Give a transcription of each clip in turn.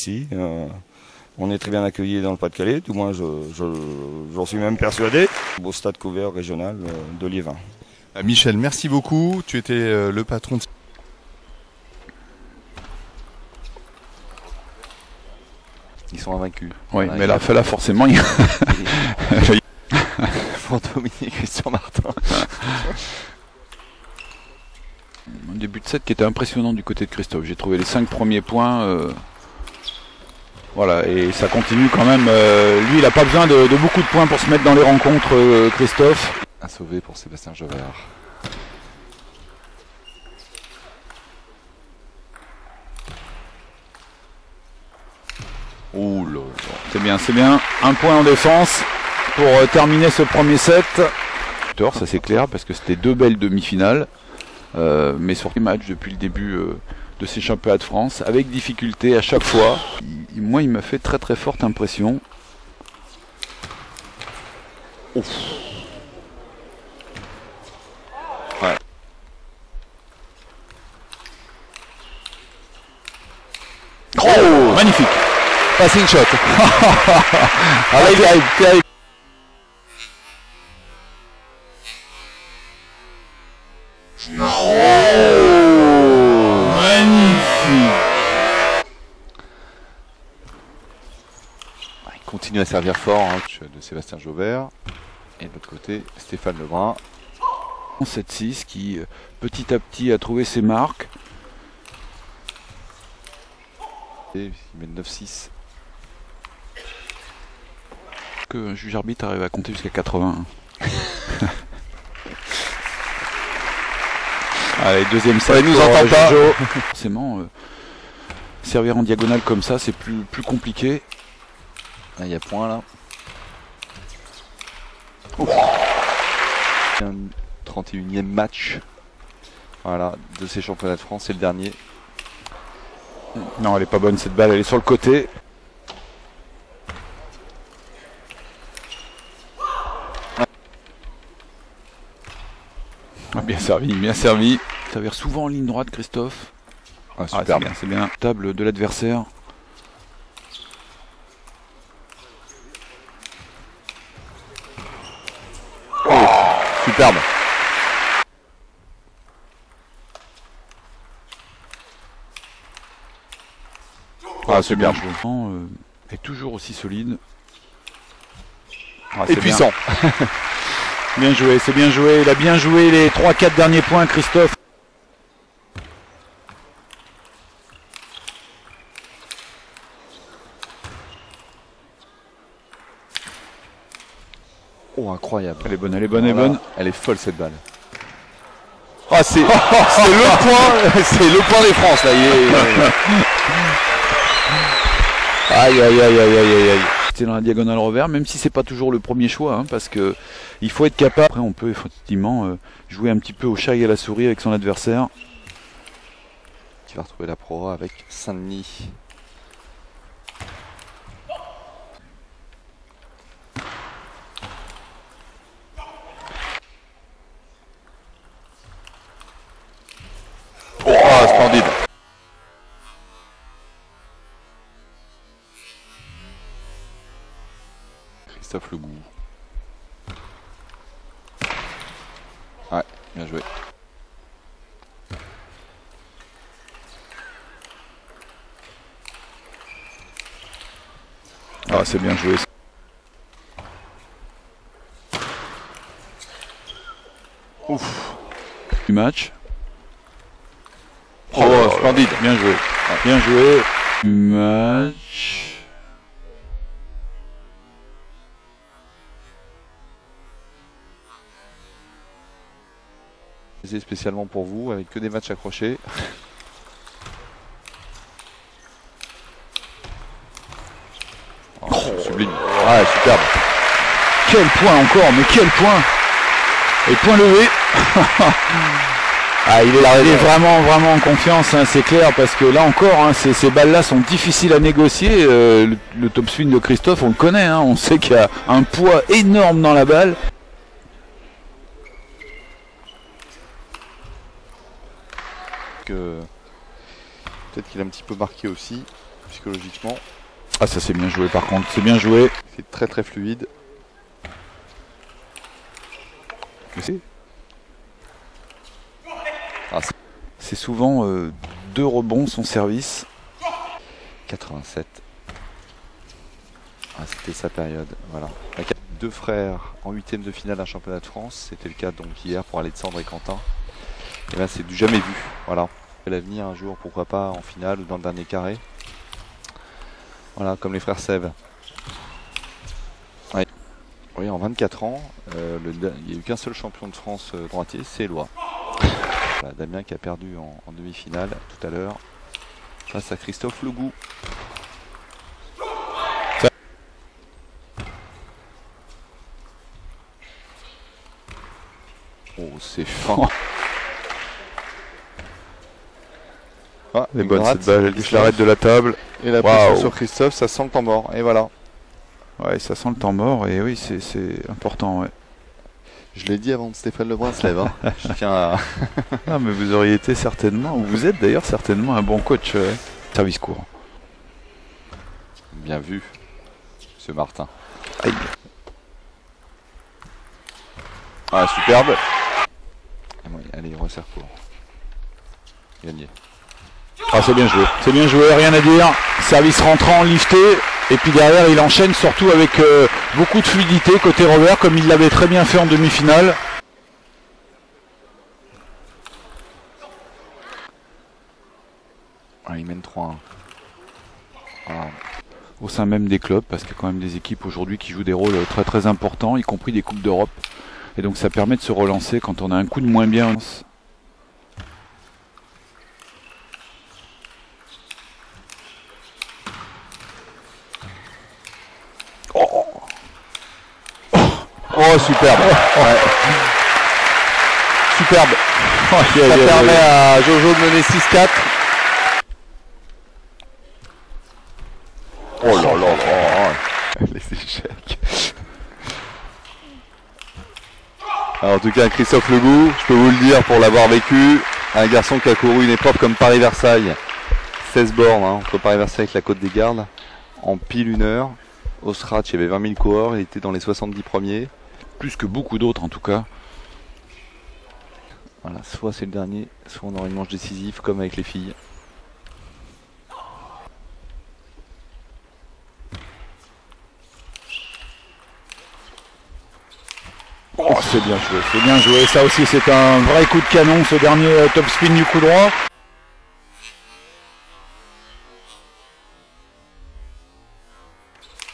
ici. On est très bien accueillis dans le Pas-de-Calais, tout moins j'en suis même persuadé. Au stade couvert régional de Liévin. Michel, merci beaucoup. Tu étais le patron de... Ils sont invaincus. Oui, voilà, mais là forcément, il... pour Dominique Christian Martin. Un début de set qui était impressionnant du côté de Christophe. J'ai trouvé les 5 premiers points. Voilà, et ça continue quand même. Lui, il n'a pas besoin de beaucoup de points pour se mettre dans les rencontres, Christophe. À sauver pour Sébastien Jovert. Ouh là, c'est bien, c'est bien. Un point en défense pour terminer ce premier set. Ça c'est clair parce que c'était 2 belles demi-finales. Mais sur les matchs depuis le début de ces championnats de France, avec difficulté à chaque fois. Moi, il m'a fait très très forte impression. Ouf. Ouais. Oh, magnifique. Passing shot. Ah là, il arrive. Oh, magnifique. Il continue à servir fort hein, de Sébastien Jovert. Et de l'autre côté, Stéphane Lebrun. 7-6 qui petit à petit a trouvé ses marques. Et il mène 9-6. Que un juge arbitre arrive à compter jusqu'à 80. Allez, deuxième set. Il nous entend pas. Forcément, servir en diagonale comme ça, c'est plus compliqué. Là, il y a point là. Ouf. 31e match. Voilà, de ces championnats de France, c'est le dernier. Non, elle est pas bonne cette balle, elle est sur le côté. Ah, bien servi, bien servi. Servir souvent en ligne droite, Christophe. Ah, super. C'est bien. Table de l'adversaire. Oh, superbe. Ah, c'est bien joué. Est toujours aussi solide. Ah, et puissant. Bien joué, c'est bien joué. Il a bien joué les 3-4 derniers points, Christophe. Oh, incroyable. Elle est bonne, elle est bonne, elle est bonne. Elle est folle cette balle. Ah, c'est le point, c'est le point des France là. Aïe aïe aïe aïe aïe aïe. C'est dans la diagonale revers, même si c'est pas toujours le premier choix, hein, parce que il faut être capable. Après, on peut effectivement jouer un petit peu au chat et à la souris avec son adversaire. Qui va retrouver la pro avec Saint-Denis. Oh, splendide. Christophe Legout. Ouais, bien joué. Ah, c'est bien joué. Ouf. Du match. Oh, splendide. Bien joué. Bien joué. Du match. C'est spécialement pour vous, avec que des matchs accrochés. Oh, sublime. Ouais, superbe. Quel point encore, mais quel point. Et point levé. Ah, il est vraiment en confiance, hein, c'est clair, parce que là encore, hein, ces balles-là sont difficiles à négocier. Le top swing de Christophe, on le connaît, hein, on sait qu'il y a un poids énorme dans la balle. Peut-être qu'il a un petit peu marqué aussi, psychologiquement. Ah, ça c'est bien joué par contre, c'est bien joué. C'est très très fluide. Ah, c'est souvent 2 rebonds son service. 87. Ah, c'était sa période. Voilà. 2 frères en 8e de finale d'un championnat de France. C'était le cas donc hier pour Alexandre et Quentin. Et là c'est du jamais vu. Voilà. L'avenir un jour, pourquoi pas en finale ou dans le dernier carré. Voilà, comme les frères Sèvres. Ouais. Oui, en 24 ans, il n'y a eu qu'un seul champion de France droitier, c'est Éloi. Voilà, Damien qui a perdu en demi-finale tout à l'heure face à Christophe Legout. Oh, c'est fin. Ah, elle est bonne cette balle, elle l'arrête de la table. Et la pression sur Christophe, ça sent le temps mort. Et voilà. Ouais, ça sent le temps mort et oui, c'est important. Ouais. Je l'ai dit avant que Stéphane Lebrun se lève. Hein. Je tiens à... Ah, mais vous auriez été certainement, ou vous êtes d'ailleurs certainement un bon coach. Service court. Bien vu, ce Martin. Aïe. Ah, superbe. Allez, resserre court. Gagné. Ah, c'est bien joué, rien à dire. Service rentrant, lifté, et puis derrière il enchaîne surtout avec beaucoup de fluidité côté revers, comme il l'avait très bien fait en demi-finale. Ah, il mène 3-1. Ah. Au sein même des clubs, parce qu'il y a quand même des équipes aujourd'hui qui jouent des rôles très très importants, y compris des Coupes d'Europe. Et donc ça permet de se relancer quand on a un coup de moins bien. Oh, superbe. Ouais. Superbe. Ça permet à Jojo de mener 6-4. Oh là là là. Les échecs. Alors, en tout cas, Christophe Legout, je peux vous le dire pour l'avoir vécu, un garçon qui a couru une épreuve comme Paris-Versailles. 16 bornes entre Paris-Versailles et la Côte des Gardes, en pile 1 heure. Au Stratch, il y avait 20 000 coureurs, il était dans les 70 premiers. Plus que beaucoup d'autres en tout cas. Voilà, soit c'est le dernier, soit on aura une manche décisive comme avec les filles. Oh, c'est bien joué, ça aussi c'est un vrai coup de canon, ce dernier top spin du coup droit.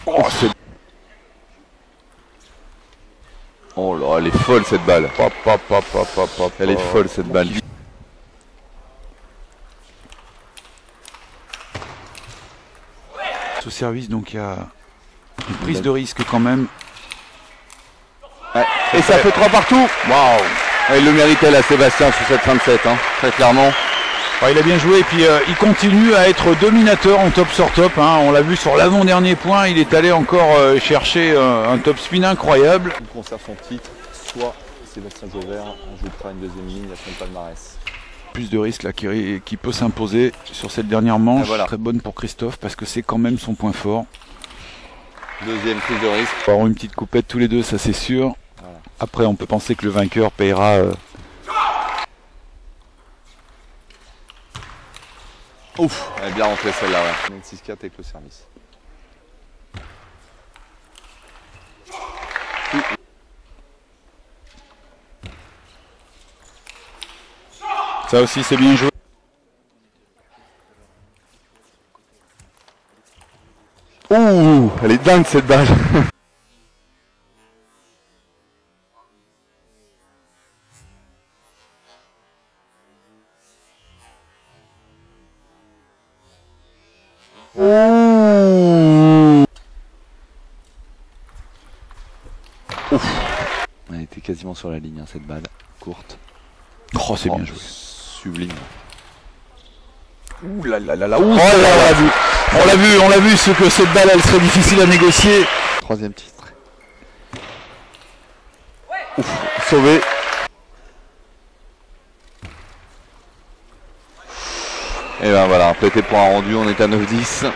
Oh, c'est... Oh là, elle est folle cette balle. Elle est folle cette balle. Ce service, donc il y a une prise de risque quand même. Ouais. Et ça fait 3 partout. Waouh. Il le méritait là, Sébastien, sur cette fin de set, hein, très clairement. Ouais, il a bien joué et puis il continue à être dominateur en top sur top. Hein. On l'a vu sur l'avant-dernier point, il est allé encore chercher un top spin incroyable. Il conserve son titre, soit Sébastien Jauvert ajoutera une deuxième ligne à son palmarès. Plus de risques là qui peut s'imposer sur cette dernière manche. Voilà. Très bonne pour Christophe parce que c'est quand même son point fort. Deuxième prise de risque. On va avoir une petite coupette tous les deux, ça c'est sûr. Voilà. Après on peut penser que le vainqueur payera... Ouf, elle est bien rentrée celle-là, ouais. 6-4 avec le service. Ça aussi c'est bien joué. Ouh, elle est dingue cette balle. Ouf. Elle était quasiment sur la ligne, hein, cette balle courte. Oh, c'est bien joué. Sublime. Ouh là là là là. Oh là, on l'a vu ce que cette balle elle serait difficile à négocier. Troisième titre. Ouf, sauvé. Et ben voilà, prêté pour un rendu, on est à 9-10.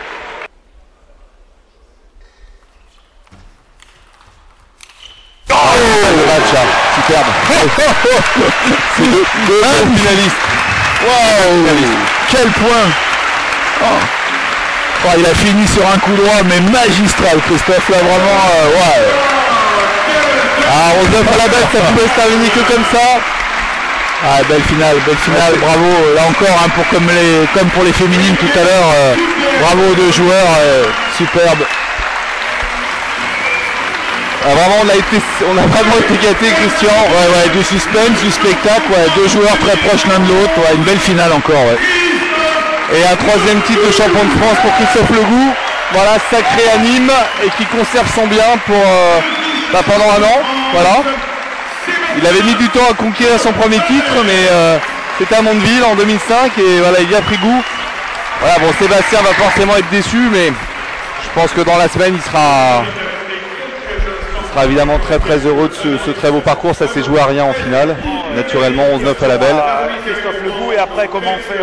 match, hein. Superbe. C'est deux bons finalistes. Waouh, quel point. Oh, il a fini sur un coup droit, mais magistral, Christophe, là, vraiment, ouais. Ah, 11-9 à la balle, ça pouvait se terminer que comme ça. Ah, belle finale, bravo. Là encore, hein, comme pour les féminines tout à l'heure, bravo aux deux joueurs, superbe. Ah, vraiment, on a vraiment été gâtés, Christian. Ouais, du suspense, du spectacle, ouais, deux joueurs très proches l'un de l'autre, ouais, une belle finale encore, ouais. Et un troisième titre de champion de France pour Christophe Legout. Voilà, sacré à Nîmes et qui conserve son bien pour pendant un an. Voilà. Il avait mis du temps à conquérir son premier titre, mais c'était à Mondeville en 2005 et voilà, il y a pris goût. Voilà, bon, Sébastien va forcément être déçu, mais je pense que dans la semaine, il sera évidemment très très heureux de ce très beau parcours. Ça s'est joué à rien en finale. Naturellement, 11-9 à la belle. Christophe Legout, et après, comment on fait